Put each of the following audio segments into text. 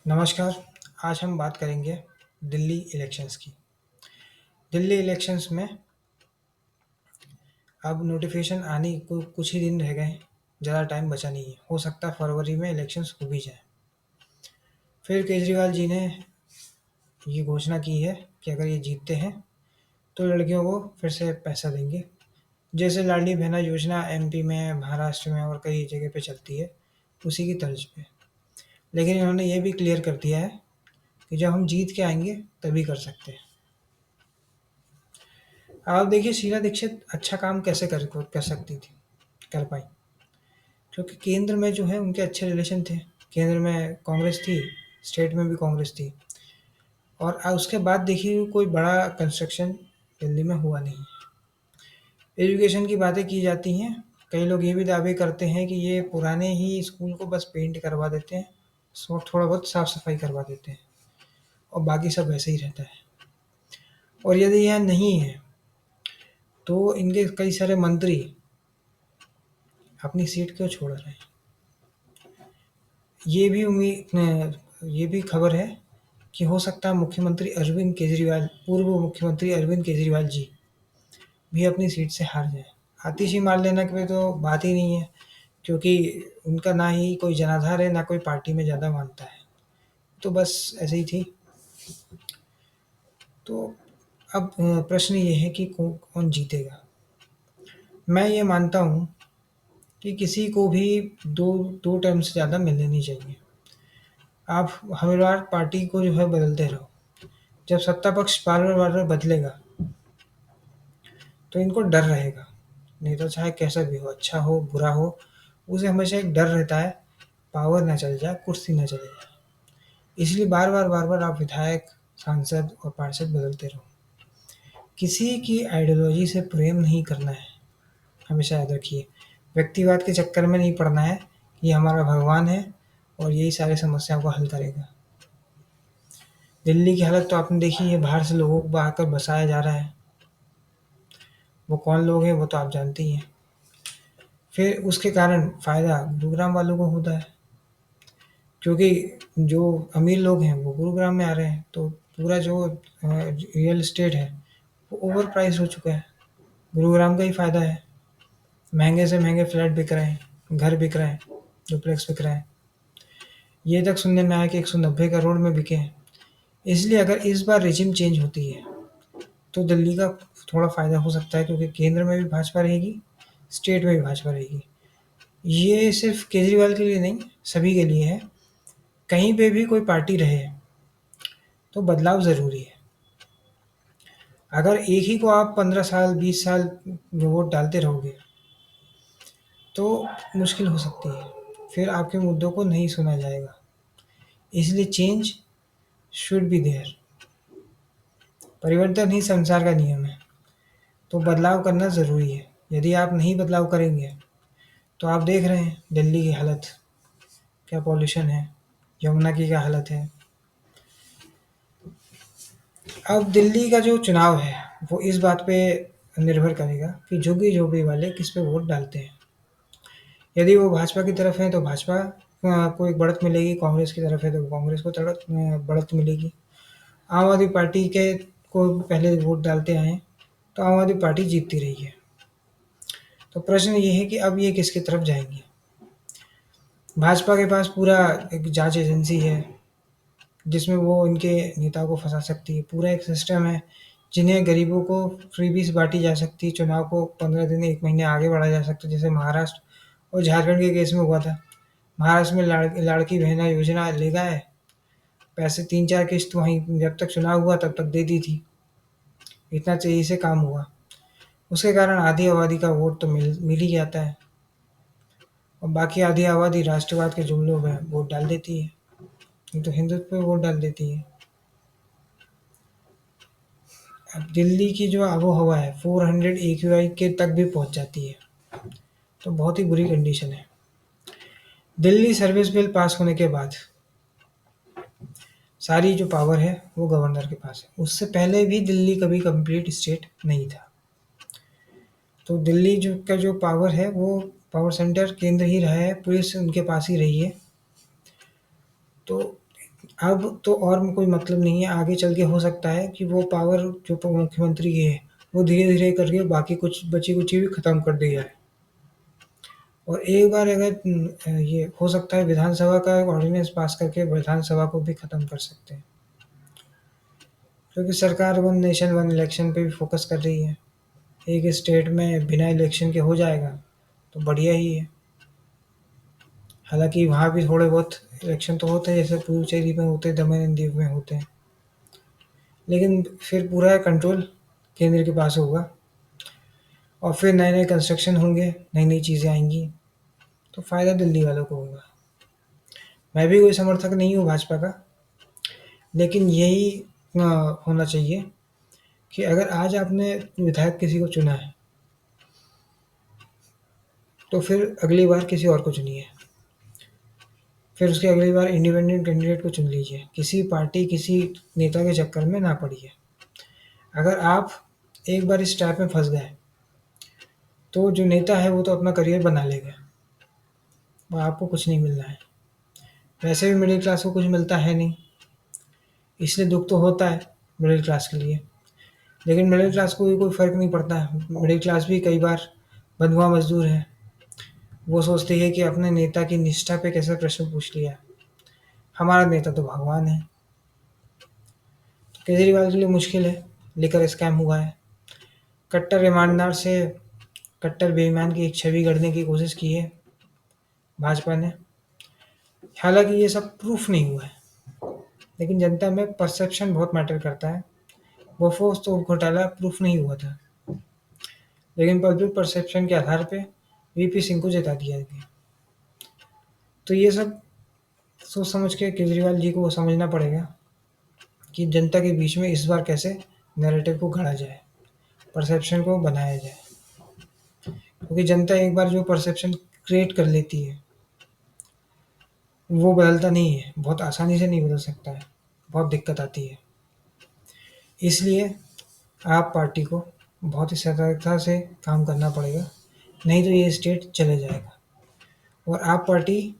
नमस्कार। आज हम बात करेंगे दिल्ली इलेक्शंस की। दिल्ली इलेक्शंस में अब नोटिफिकेशन आने को कुछ ही दिन रह गए हैं। ज़्यादा टाइम बचा नहीं है। हो सकता है फरवरी में इलेक्शंस हो भी जाए। फिर केजरीवाल जी ने ये घोषणा की है कि अगर ये जीतते हैं तो लड़कियों को फिर से पैसा देंगे। जैसे लाडली बहना योजना एमपी में, महाराष्ट्र में और कई जगह पे चलती है, उसी की तर्ज पे। लेकिन इन्होंने ये भी क्लियर कर दिया है कि जब हम जीत के आएंगे तभी कर सकते हैं। आप देखिए शीला दीक्षित अच्छा काम कैसे कर सकती थी, कर पाई, क्योंकि केंद्र में जो है उनके अच्छे रिलेशन थे। केंद्र में कांग्रेस थी, स्टेट में भी कांग्रेस थी। और उसके बाद देखिए कोई बड़ा कंस्ट्रक्शन दिल्ली में हुआ नहीं। एजुकेशन की बातें की जाती हैं। कई लोग ये भी दावे करते हैं कि ये पुराने ही स्कूल को बस पेंट करवा देते हैं, थोड़ा बहुत साफ सफाई करवा देते हैं और बाकी सब वैसे ही रहता है। और यदि यह नहीं है तो इनके कई सारे मंत्री अपनी सीट क्यों छोड़ रहे हैं। ये भी खबर है कि हो सकता है पूर्व मुख्यमंत्री अरविंद केजरीवाल जी भी अपनी सीट से हार जाए। आतिशी मार लेना की तो बात ही नहीं है, क्योंकि उनका ना ही कोई जनाधार है, ना कोई पार्टी में ज़्यादा मानता है। तो बस ऐसे ही थी। तो अब प्रश्न ये है कि कौन जीतेगा। मैं ये मानता हूँ कि किसी को भी दो दो टर्म से ज़्यादा मिलने नहीं चाहिए। आप हर बार पार्टी को जो है बदलते रहो। जब सत्ता पक्ष बार-बार बदलेगा, तो इनको डर रहेगा। नहीं तो चाहे कैसा भी हो, अच्छा हो, बुरा हो, उसे हमेशा एक डर रहता है, पावर ना चल जाए, कुर्सी ना चले जाए। इसलिए बार-बार आप विधायक, सांसद और पार्षद बदलते रहो। किसी की आइडियोलॉजी से प्रेम नहीं करना है, हमेशा याद रखिए। व्यक्तिवाद के चक्कर में नहीं पड़ना है कि ये हमारा भगवान है और यही सारी समस्याओं को हल करेगा। दिल्ली की हालत तो आपने देखी है, बाहर से लोगों को आकर बसाया जा रहा है। वो कौन लोग हैं वो तो आप जानते ही हैं। फिर उसके कारण फ़ायदा गुरुग्राम वालों को होता है, क्योंकि जो अमीर लोग हैं वो गुरुग्राम में आ रहे हैं, तो पूरा जो रियल एस्टेट है वो ओवर प्राइस हो चुका है। गुरुग्राम का ही फ़ायदा है। महंगे से महंगे फ्लैट बिक रहे हैं, घर बिक रहे हैं, डुप्लेक्स बिक रहे हैं। ये तक सुनने में आया कि 190 करोड़ में बिके हैं। इसलिए अगर इस बार रेजिम चेंज होती है तो दिल्ली का थोड़ा फ़ायदा हो सकता है, क्योंकि केंद्र में भी भाजपा रहेगी, स्टेट में भी भाजपा रहेगी। ये सिर्फ केजरीवाल के लिए नहीं, सभी के लिए है। कहीं पे भी कोई पार्टी रहे तो बदलाव ज़रूरी है। अगर एक ही को आप 15 साल 20 साल वोट डालते रहोगे तो मुश्किल हो सकती है। फिर आपके मुद्दों को नहीं सुना जाएगा। इसलिए चेंज शुड बी देयर। परिवर्तन ही संसार का नियम है, तो बदलाव करना ज़रूरी है। यदि आप नहीं बदलाव करेंगे तो आप देख रहे हैं दिल्ली की हालत, क्या पॉल्यूशन है, यमुना की क्या हालत है। अब दिल्ली का जो चुनाव है वो इस बात पे निर्भर करेगा कि झुग्गी-झोपड़ी वाले किस पे वोट डालते हैं। यदि वो भाजपा की तरफ हैं तो भाजपा को एक बढ़त मिलेगी, कांग्रेस की तरफ है तो कांग्रेस को बढ़त मिलेगी। आम आदमी पार्टी के को पहले वोट डालते आए हैं, तो आम आदमी पार्टी जीतती रही है। तो प्रश्न ये है कि अब ये किसकी तरफ जाएँगे? भाजपा के पास पूरा एक जाँच एजेंसी है, जिसमें वो इनके नेताओं को फँसा सकती है। पूरा एक सिस्टम है, जिन्हें गरीबों को फ्रीबीज़ बाँटी जा सकती है, चुनाव को 15 दिन, 1 महीने आगे बढ़ाया जा सकता है, जैसे महाराष्ट्र और झारखंड के केस में हुआ था। महाराष्ट्र में लाड़की बहना योजना ले गए, पैसे 3-4 किश्त वहीं जब तक चुनाव हुआ तब तक दे दी थी। इतना तेज़ी से काम हुआ। उसके कारण आधी आबादी का वोट तो मिल ही जाता है और बाकी आधी आबादी राष्ट्रवाद के जुमलों में वोट डाल देती है। नहीं तो हिंदुत्व पे वोट डाल देती है। अब दिल्ली की जो आबो-हवा है 400 एक्यूआई के तक भी पहुँच जाती है, तो बहुत ही बुरी कंडीशन है। दिल्ली सर्विस बिल पास होने के बाद सारी जो पावर है वो गवर्नर के पास है। उससे पहले भी दिल्ली कभी कंप्लीट स्टेट नहीं था। तो दिल्ली का जो पावर है वो पावर सेंटर केंद्र ही रहा है, पुलिस उनके पास ही रही है। तो अब तो और कोई मतलब नहीं है, आगे चल के हो सकता है कि वो पावर जो मुख्यमंत्री की है, वो धीरे-धीरे करके बाकी कुछ बची-कुची भी खत्म कर दी जाए। और एक बार अगर ये हो सकता है विधानसभा का एक ऑर्डिनेंस पास करके विधानसभा को भी खत्म कर सकते हैं। क्योंकि सरकार वन नेशन वन इलेक्शन पे भी फ़ोकस कर रही है। एक स्टेट में बिना इलेक्शन के हो जाएगा, तो बढ़िया ही है। हालाँकि वहाँ भी थोड़े बहुत इलेक्शन तो होते हैं, जैसे पुडुचेरी में होते हैं, दमन एंड दीव में होते हैं। लेकिन फिर पूरा कंट्रोल केंद्र के पास होगा और फिर नए-नए कंस्ट्रक्शन होंगे, नई-नई चीज़ें आएँगी, तो फ़ायदा दिल्ली वालों को होगा। मैं भी कोई समर्थक नहीं हूँ भाजपा का, लेकिन यही अ, होना चाहिए कि अगर आज आपने विधायक किसी को चुना है, तो फिर अगली बार किसी और को चुनिए। फिर उसके अगली बार इंडिपेंडेंट कैंडिडेट को चुन लीजिए। किसी पार्टी, किसी नेता के चक्कर में ना पड़िए। अगर आप एक बार इस ट्रैप में फँस गए, तो जो नेता है वो तो अपना करियर बना लेगा और आपको कुछ नहीं मिलना है। वैसे भी मिडिल क्लास को कुछ मिलता है नहीं, इसलिए दुःख तो होता है मिडिल क्लास के लिए। लेकिन मिडिल क्लास को भी कोई फ़र्क नहीं पड़ता है। मिडिल क्लास भी कई बार बंधुआ मज़दूर है। वो सोचती है कि अपने नेता की निष्ठा पे कैसे प्रश्न पूछ लिया। हमारा नेता तो भगवान है। केजरीवाल के लिए मुश्किल है, लिकर स्कैम हुआ है। कट्टर ईमानदार से कट्टर बेईमान की एक छवि गढ़ने की कोशिश की है भाजपा ने। हालाँकि ये सब प्रूफ़ नहीं हुआ है, लेकिन जनता में परसेप्शन बहुत मैटर करता है। बोफोर्स तो घोटाला प्रूफ़ नहीं हुआ था, लेकिन पब्लिक परसेप्शन के आधार पे वीपी सिंह को जिता दिया गया। तो ये सब सोच समझ के केजरीवाल जी को समझना पड़ेगा कि जनता के बीच में इस बार कैसे नैरेटिव को गढ़ा जाए, परसेप्शन को बनाया जाए। क्योंकि जनता एक बार जो परसेप्शन क्रिएट कर लेती है, वो बदलता नहीं है, बहुत आसानी से नहीं बदल सकता है, बहुत दिक्कत आती है। इसलिए आप पार्टी को बहुत ही सतर्कता से काम करना पड़ेगा, नहीं तो ये स्टेट चले जाएगा। और आप पार्टी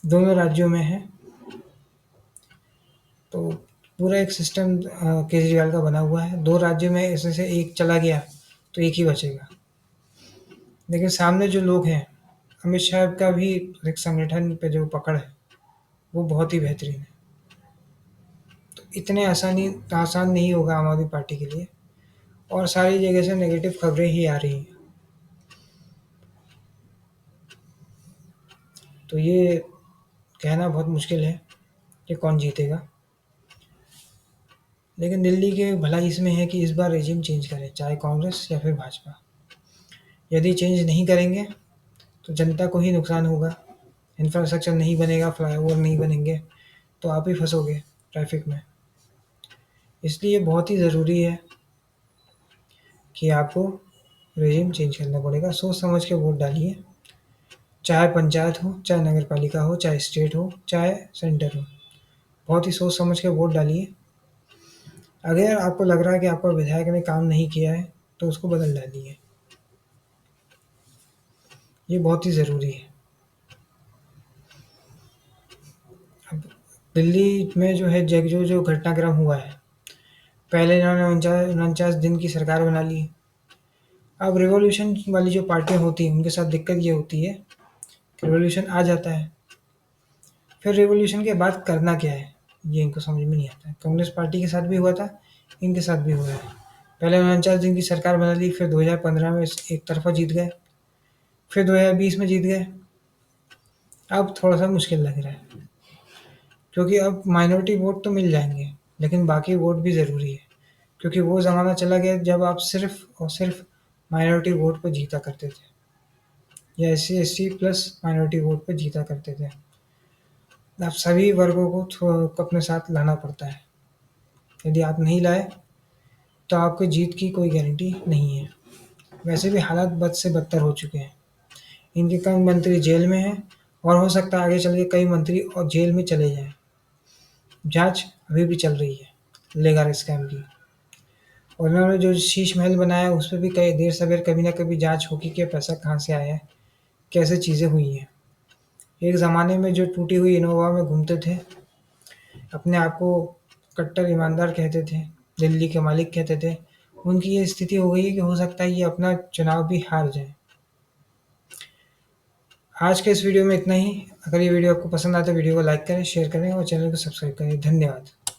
दोनों राज्यों में है, तो पूरा एक सिस्टम केजरीवाल का बना हुआ है। 2 राज्यों में ऐसे से एक चला गया, तो एक ही बचेगा। लेकिन सामने जो लोग हैं, अमित शाह का भी एक संगठन पे जो पकड़ है, वो बहुत ही बेहतरीन है। तो इतने आसान नहीं होगा आम आदमी पार्टी के लिए, और सारी जगह से नेगेटिव खबरें ही आ रही हैं। तो ये कहना बहुत मुश्किल है कि कौन जीतेगा। लेकिन दिल्ली की भलाई इसमें है कि इस बार रेजिम चेंज करें, चाहे कांग्रेस या फिर भाजपा। यदि चेंज नहीं करेंगे, तो जनता को ही नुकसान होगा। इंफ्रास्ट्रक्चर नहीं बनेगा, फ्लाईओवर नहीं बनेंगे, तो आप ही फँसोगे ट्रैफ़िक में। इसलिए बहुत ही ज़रूरी है कि आपको रेजिम चेंज करना पड़ेगा। सोच समझ के वोट डालिए, चाहे पंचायत हो, चाहे नगर पालिका हो, चाहे स्टेट हो, चाहे सेंटर हो। बहुत ही सोच समझ के वोट डालिए। अगर आपको लग रहा है कि आपका विधायक ने काम नहीं किया है, तो उसको बदल डालिए। ये बहुत ही ज़रूरी है। अब दिल्ली में जो है जो घटनाक्रम हुआ है, पहले इन्होंने 49 दिन की सरकार बना ली। अब रिवॉल्यूशन वाली जो पार्टियाँ होती हैं, उनके साथ दिक्कत ये होती है कि रिवॉल्यूशन आ जाता है, फिर रिवॉल्यूशन के बाद करना क्या है, ये इनको समझ में नहीं आता है। कांग्रेस पार्टी के साथ भी हुआ था, इनके साथ भी हुआ है। पहले 49 दिन की सरकार बना ली, फिर 2015 में एक तरफ़ा जीत गए, फिर 2020 में जीत गए। अब थोड़ा-सा मुश्किल लग रहा है, क्योंकि अब माइनॉरिटी वोट तो मिल जाएँगे, लेकिन बाकी वोट भी ज़रूरी है। क्योंकि वो ज़माना चला गया जब आप सिर्फ़ और सिर्फ़ माइनॉरिटी वोट पे जीता करते थे, या एससी-एसटी प्लस माइनॉरिटी वोट पे जीता करते थे। अब सभी वर्गों को अपने साथ लाना पड़ता है। यदि आप नहीं लाए, तो आपकी जीत की कोई गारंटी नहीं है। वैसे भी हालात बद से बदतर हो चुके हैं। इनके कई मंत्री जेल में हैं, और हो सकता है आगे चल के कई मंत्री और जेल में चले जाएँ। जाँच अभी भी चल रही है लेगर स्कैम की, और उन्होंने जो शीश महल बनाया, उसपे भी कई देर सवेर कभी न कभी जाँच होगी कि पैसा कहाँ से आया है, कैसे चीज़ें हुई हैं। एक ज़माने में जो टूटी हुई इनोवा में घूमते थे, अपने आप को कट्टर ईमानदार कहते थे, दिल्ली के मालिक कहते थे, उनकी ये स्थिति हो गई है कि हो सकता है ये अपना चुनाव भी हार जाएँ। आज के इस वीडियो में इतना ही। अगर ये वीडियो आपको पसंद आए तो वीडियो को लाइक करें, शेयर करें और चैनल को सब्सक्राइब करें। धन्यवाद।